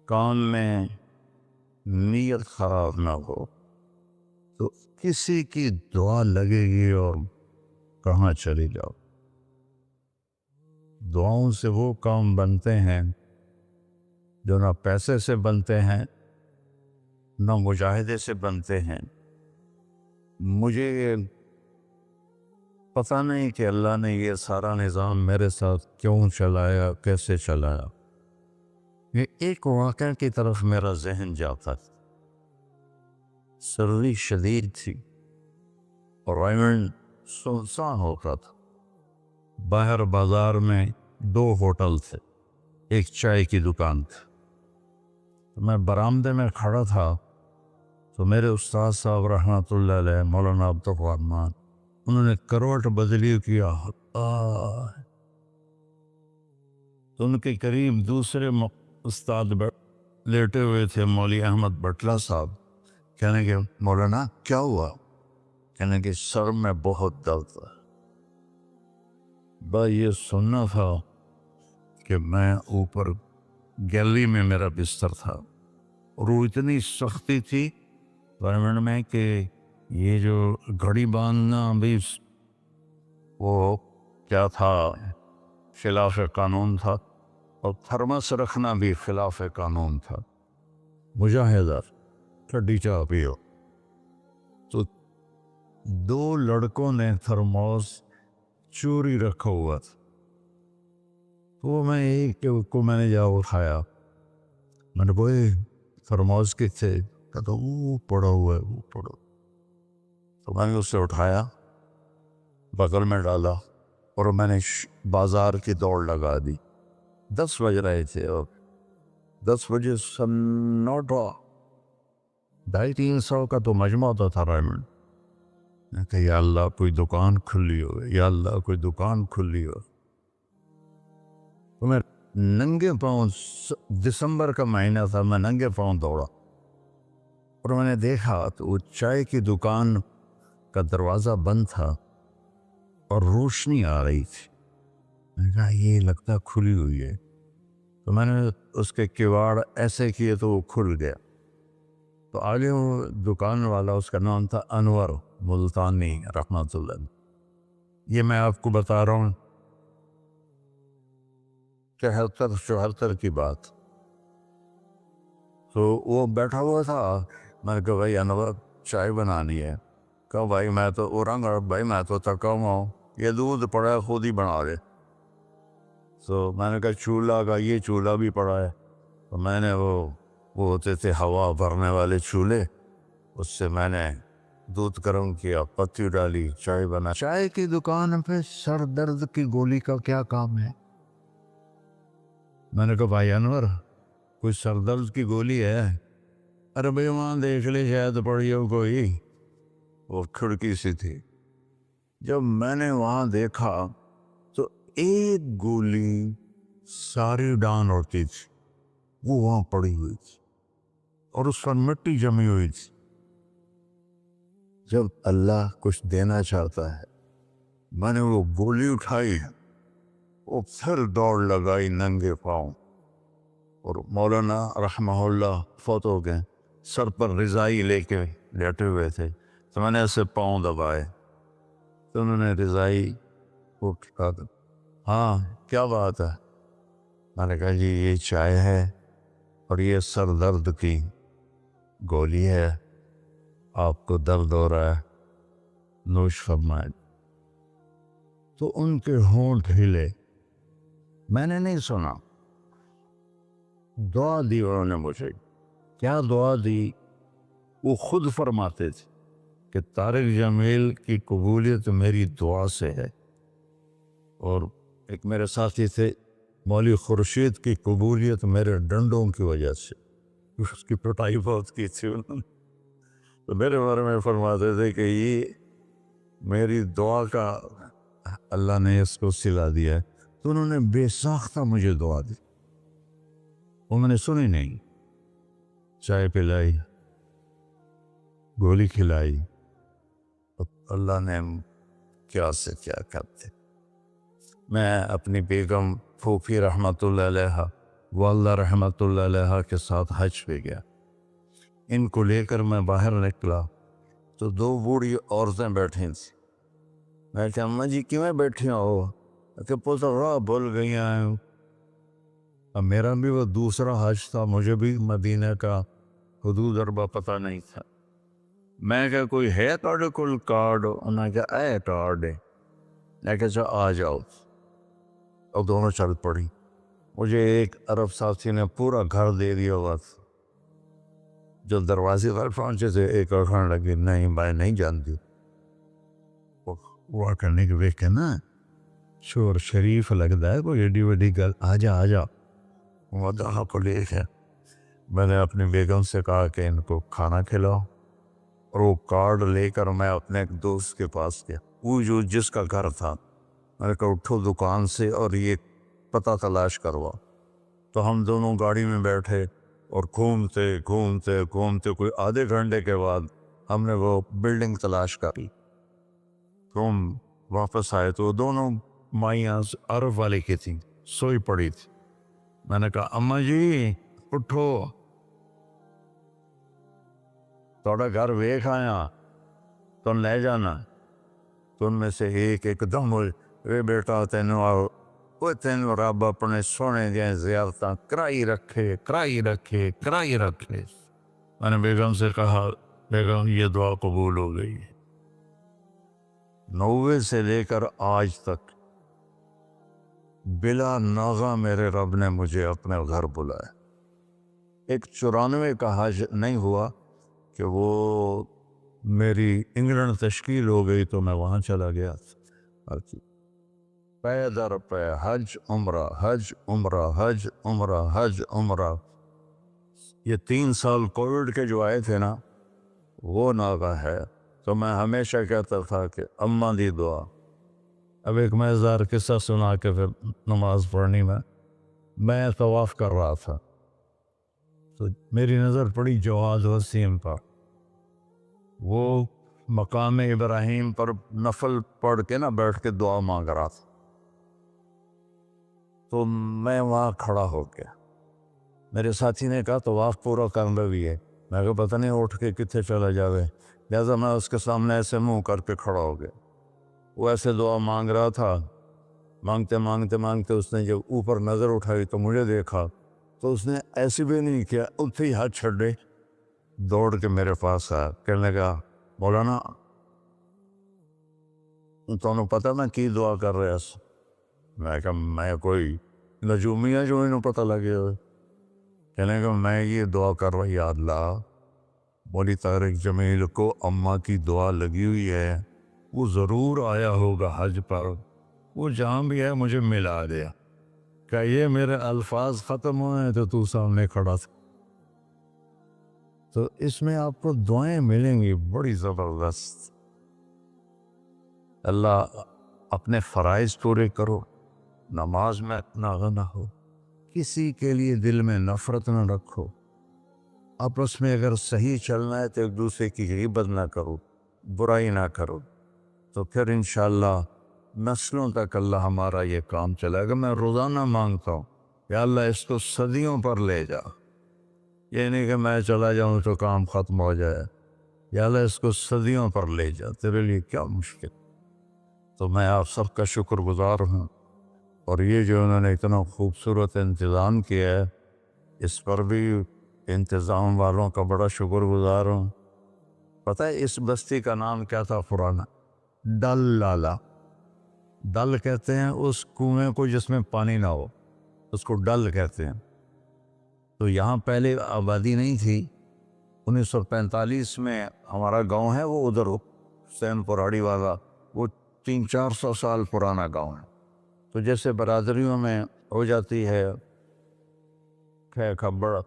کام میں نیت خراب نہ ہو. تو کسی کی دعا لگے گی اور کہاں چلی جاؤ. دعاؤں سے وہ کام بنتے ہیں جو نہ پیسے سے بنتے ہیں نہ مجاہدے سے بنتے ہیں. مجھے پتہ نہیں کہ اللہ نے یہ سارا نظام میرے ساتھ کیوں چلایا، کیسے چلایا. یہ ایک واقعہ کی طرف میرا ذہن جاتا تھا. سردی شدید تھی اور آئلینڈ سنسان ہوتا تھا. باہر بازار میں 2 ہوٹل تھے، ایک چائے کی دکان تھی. میں برآمدے میں کھڑا تھا تو میرے استاد صاحب رحمۃ اللہ علیہ مولانا عبد الرحمان، انہوں نے کروٹ بدلی کیا. تو ان کے قریب دوسرے استاد لیٹے ہوئے تھے، مولوی احمد بٹلہ صاحب. کہنے کہ مولانا کیا ہوا؟ کہنے کہ سر میں بہت درد ہے. بس یہ سننا تھا کہ میں اوپر گیلری میں میرا بستر تھا اور وہ اتنی سختی تھی گورنمنٹ میں کہ یہ جو گھڑی باندھنا بھی وہ کیا تھا، خلاف قانون تھا، اور تھرمس رکھنا بھی خلاف قانون تھا. مجاہدہ ٹھڈی چاہ پیو. تو 2 لڑکوں نے تھرموس چوری رکھا ہوا تھا. تو میں ایک کو میں نے جا اٹھایا. میں نے کوئی تھرموس کے تھے، کہتا وہ پڑا ہوا ہے، وہ پڑا. تو میں نے اسے اٹھایا، بغل میں ڈالا اور میں نے بازار کی دوڑ لگا دی. 10 بج رہے تھے اور 10 بجے سنوٹا 250-300 کا تو مجمع ہوتا تھا رائمنڈ. میں کہ یا اللہ کوئی دکان کھلی ہو، یا اللہ کوئی دکان کھلی ہو. تو میں ننگے پاؤں، دسمبر کا مہینہ تھا، میں ننگے پاؤں دوڑا اور میں نے دیکھا تو وہ چائے کی دکان کا دروازہ بند تھا اور روشنی آ رہی تھی. میں نے کہا یہ لگتا کھلی ہوئی ہے. تو میں نے اس کے کواڑ ایسے کیے تو وہ کھل گیا. تو آگے وہ دکان والا، اس کا نام تھا انور ملتانی رحمۃ اللہ. یہ میں آپ کو بتا رہا ہوں 73-74 کی بات. تو وہ بیٹھا ہوا تھا. میں نے کہا بھائی انور چائے بنانی ہے. کہا بھائی میں تو بھائی میں تو تھکا ہوا ہوں، یہ دودھ پڑا ہے خود ہی بنا لے. تو میں نے کہا چولہا کا، یہ چولہا بھی پڑا ہے. تو میں نے وہ ہوتے تھے ہوا بھرنے والے چولہے، اس سے میں نے دودھ گرم کیا، پتی ڈالی، چائے بنا. چائے کی دکان پہ سر درد کی گولی کا کیا کام ہے؟ میں نے کہا بھائی انور کوئی سر درد کی گولی ہے؟ ارے بھائی وہاں دیکھ لے شاید پڑی ہو کوئی. وہ کھڑکی سی تھی. جب میں نے وہاں دیکھا تو ایک گولی ساری ڈان ہوتی تھی وہ وہاں پڑی ہوئی تھی اور اس پر مٹی جمی ہوئی تھی. جب اللہ کچھ دینا چاہتا ہے، میں نے وہ گولی اٹھائی، وہ پھر دوڑ لگائی ننگے پاؤں. اور مولانا رحمہ اللہ فوت ہو گئے، سر پر رضائی لے کے لیٹے ہوئے تھے. تو میں نے ایسے پاؤں دبائے تو انہوں نے رضائی کو کہا ہاں کیا بات ہے؟ میں نے کہا جی یہ چائے ہے اور یہ سر درد کی گولی ہے، آپ کو درد ہو رہا ہے، نوش فرمائیں. تو ان کے ہونٹ ہلے. میں نے نہیں سنا، دعا دی انہوں نے مجھے. کیا دعا دی؟ وہ خود فرماتے تھے کہ طارق جمیل کی قبولیت میری دعا سے ہے. اور ایک میرے ساتھی تھے مولوی خورشید کی قبولیت میرے ڈنڈوں کی وجہ سے، اس کی پٹائی بہت کی تھی انہوں نے. تو میرے بارے میں فرماتے تھے کہ یہ میری دعا کا اللہ نے اس کو سلا دیا ہے. تو انہوں نے بے ساختہ مجھے دعا دی، وہ میں نے سنی نہیں. چائے پلائی، گولی کھلائی، اللہ نے کیا سے کیا کرتے. میں اپنی بیگم پھوپھی رحمۃ اللہ علیہ، والدہ رحمۃ اللہ علیہ کے ساتھ حج پہ گیا. ان کو لے کر میں باہر نکلا تو 2 بوڑھی عورتیں بیٹھی تھیں. میں کہ اماں جی کیوں بیٹھی ہو کہ پوتا راہ بھول گئی ہیں. اب میرا بھی وہ دوسرا حج تھا, مجھے بھی مدینہ کا حدود اربا پتہ نہیں تھا. میں کہ کوئی ہے تھوڑے کول کارڈ؟ انہوں نے کہا اے کارڈ ہے. میں کہا چا آ جاؤ. اور دونوں چل پڑی. مجھے ایک عرب ساتھی نے پورا گھر دے دیا ہوا تھا. جو دروازے پر پہنچے تھے ایک اور کھانے لگی, نہیں بھائی نہیں جانتی. وہ کرنے کے دیکھ کے نا شور شریف لگتا ہے کوئی ایڈی وڈی گل, آ جا آ جا. وہ کہاں پولیس ہے. میں نے اپنی بیگم سے کہا کہ ان کو کھانا کھلاؤ, اور وہ کارڈ لے کر میں اپنے ایک دوست کے پاس گیا, وہ جو جس کا گھر تھا. میں نے کہا اٹھو دکان سے اور یہ پتہ تلاش کروا. تو ہم دونوں گاڑی میں بیٹھے اور گھومتے گھومتے گھومتے کوئی آدھے گھنٹے کے بعد ہم نے وہ بلڈنگ تلاش کری. تو ہم واپس آئے تو دونوں مائیاں عرب والے کی تھیں, سوئی پڑی تھی. میں نے کہا اماں جی اٹھو, تھوڑا گھر ویکھ آیا, تم لے جانا. تو ان میں سے ایک دم وے بیٹا تینوں رب اپنے سونے دیا زیارتاں کرائی رکھے. میں نے بیگم سے کہا بیگم یہ دعا قبول ہو گئی. 90 سے لے کر آج تک بلا ناغہ میرے رب نے مجھے اپنے گھر بلایا. ایک 94 کا حج نہیں ہوا کہ وہ میری انگلینڈ تشکیل ہو گئی تو میں وہاں چلا گیا. پے در پے حج عمرہ حج عمرہ حج عمرہ حج عمرہ. یہ 3 سال کووڈ کے جو آئے تھے نا وہ ناغہ ہے. تو میں ہمیشہ کہتا تھا کہ اماں دی دعا. اب ایک مزیدار قصہ سنا کے پھر نماز پڑھنی. میں طواف کر رہا تھا تو میری نظر پڑی جواز وسیم پر. وہ مقام ابراہیم پر نفل پڑھ کے نا بیٹھ کے دعا مانگ رہا تھا. تو میں وہاں کھڑا ہو گیا. میرے ساتھی نے کہا طواف پورا کرنا بھی ہے. میں کہا پتہ نہیں اٹھ کے کتنے چلا جاوے, لہٰذا میں اس کے سامنے ایسے منہ کر کے کھڑا ہو گیا. وہ ایسے دعا مانگ رہا تھا. مانگتے مانگتے مانگتے اس نے جب اوپر نظر اٹھائی تو مجھے دیکھا تو اس نے ایسے بھی نہیں کیا, اتھے ہی ہاتھ چھڑے دوڑ کے میرے پاس آیا. کہنے لگا مولانا تمہیں پتہ نا کی دعا کر رہے اس. میں کہا میں کوئی نجومی ہے جو انہوں پتہ لگے ہوئے. کہنے لگا میں یہ دعا کر رہا, یا اللہ مولی طارق جمیل کو اماں کی دعا لگی ہوئی ہے, وہ ضرور آیا ہوگا حج پر, وہ جہاں بھی ہے مجھے ملا دیا. کہ یہ میرے الفاظ ختم ہوئے تو تو سامنے کھڑا تھا. تو اس میں آپ کو دعائیں ملیں گی بڑی زبردست. اللہ اپنے فرائض پورے کرو, نماز میں اتنا نہ ہو, کسی کے لیے دل میں نفرت نہ رکھو, آپس میں اگر صحیح چلنا ہے تو ایک دوسرے کی غیبت نہ کرو, برائی نہ کرو, تو پھر انشاءاللہ نسلوں تک اللہ ہمارا یہ کام چلے گا. میں روزانہ مانگتا ہوں یا اللہ اس کو صدیوں پر لے جا. یہ نہیں کہ میں چلا جاؤں تو کام ختم ہو جائے. یا اللہ اس کو صدیوں پر لے جا, تیرے لیے کیا مشکل. تو میں آپ سب کا شکر گزار ہوں, اور یہ جو انہوں نے اتنا خوبصورت انتظام کیا ہے اس پر بھی انتظام والوں کا بڑا شکر گزار ہوں. پتہ ہے اس بستی کا نام کیا تھا پرانا؟ ڈل لالا. ڈل کہتے ہیں اس کنویں کو جس میں پانی نہ ہو, اس کو ڈل کہتے ہیں. تو یہاں پہلے آبادی نہیں تھی. 1945 میں ہمارا گاؤں ہے وہ ادھر حسین پراڑی والا, وہ 300-400 سال پرانا گاؤں ہے. تو جیسے برادریوں میں ہو جاتی ہے خبر,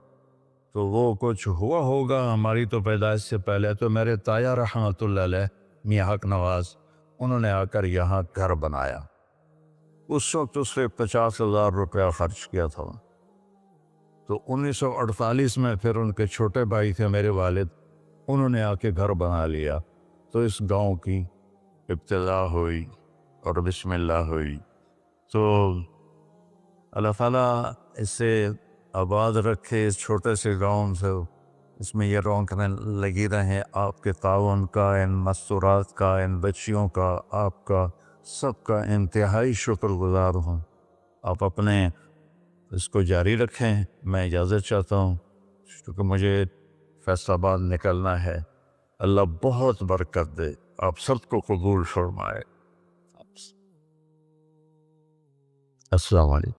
تو وہ کچھ ہوا ہوگا ہماری تو پیدائش سے پہلے. تو میرے تایا رحمۃ اللہ علیہ میاں حق نواز, انہوں نے آ کر یہاں گھر بنایا. اس وقت اس سے 50,000 روپیہ خرچ کیا تھا. تو 1948 میں پھر ان کے چھوٹے بھائی تھے میرے والد, انہوں نے آ کے گھر بنا لیا. تو اس گاؤں کی ابتدا ہوئی اور بسم اللہ ہوئی. تو اللہ تعالیٰ اس سے آباد رکھے, اس چھوٹے سے گاؤں سے اس میں یہ رونقیں لگی رہیں آپ کے تعاون کا، ان مستورات کا، ان بچیوں کا، آپ کا، سب کا انتہائی شکر گزار ہوں۔ آپ اپنے اس کو جاری رکھیں۔ میں اجازت چاہتا ہوں کیونکہ مجھے فیصل آباد نکلنا ہے۔ اللہ بہت برکت دے، آپ سب کو قبول فرمائے۔ السلام علیکم۔